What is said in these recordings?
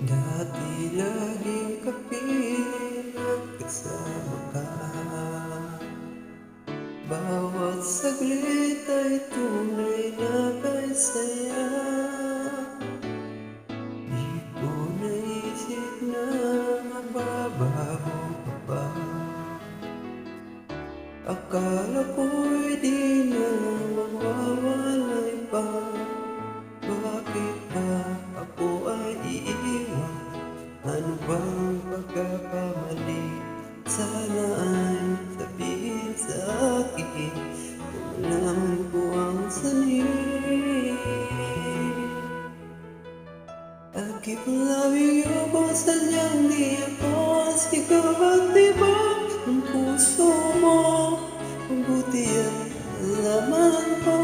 Dati laging kapiling at kasama ka. Bawat saglit ay tunay na kay saya. Di ko naisip na mababago ka pa. Akala ko'y di na mawawalay pa. Bakit ba ako ay iiwan? Ano bang pagkakamali? Sana ay sabihin sa akin kung alam ko ang sanhi. I'll keep loving you kung sadyang di ako ang sigaw at tibok ng puso mo. Mabuti at nalaman ko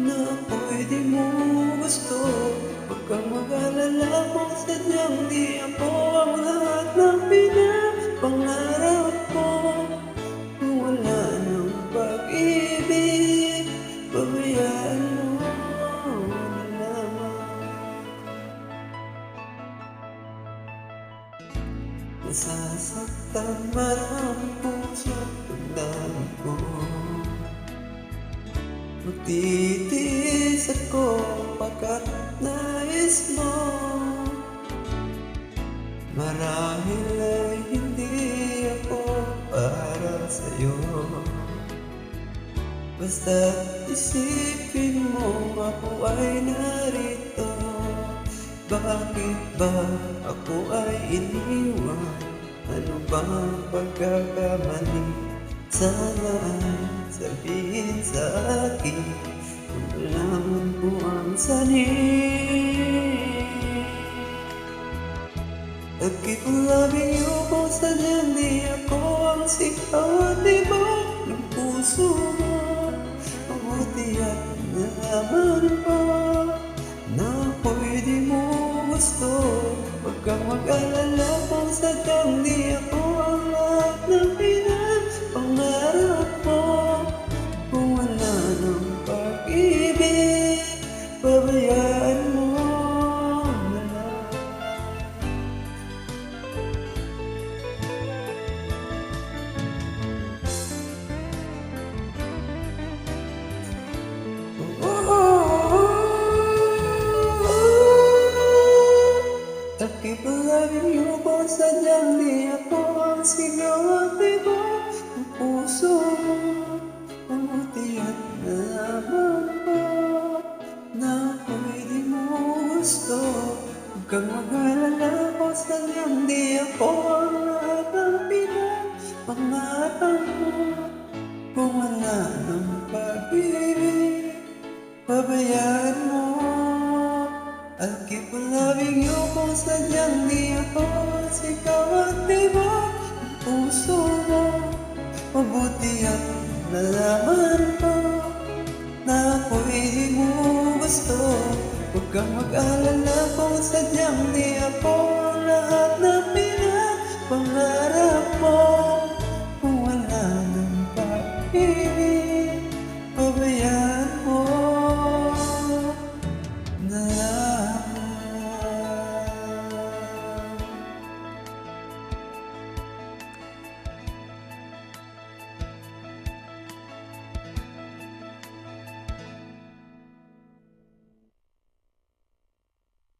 na ako'y di mo gusto. Huwag kang mag-alala kung sadyang di ako ang lahat ng pinapangarap ko. Kung wala ng pag-ibig, pabayaan mo na lamang. Nasasaktan maraming puso at damdamin ko. Magtitiis ako pagkat nais mo. Marahil ay hindi ako para sa'yo. Basta't isipin mo ako ay narito. Bakit ba ako ay iniwan? Ano bang pagkakamali? Sana ay sabihin sa akin kung alam ko ang sanhi. I keep loving you kung sadyang di ako ang sigaw at tibok ng puso mo. Mabuti at nalaman ko na ako'y di mo gusto. Huwag kang mag-alala kung sadyang di ako ang lahat ng pinapangarap mo. Kung wala ng pag-ibig, pabayaan mo na lang. I keep loving you kung sadyang di ako ang sigaw at tibok ng puso mo. Mabuti at nalaman ko na ako'y di mo gusto. Huwag kang mag-alala kung sadyang di ako ang lahat ng pinapangarap mo. Kung wala ng pag-ibig, pabayaan mo. I'll keep on loving you kung sadyang di ako ang sigaw at tibok ng puso mo. Mabuti at nalaman ko na ako'y di mo gusto. Huwag kang mag-alala kung sadyang di ako ang lahat na pinapangarap mo.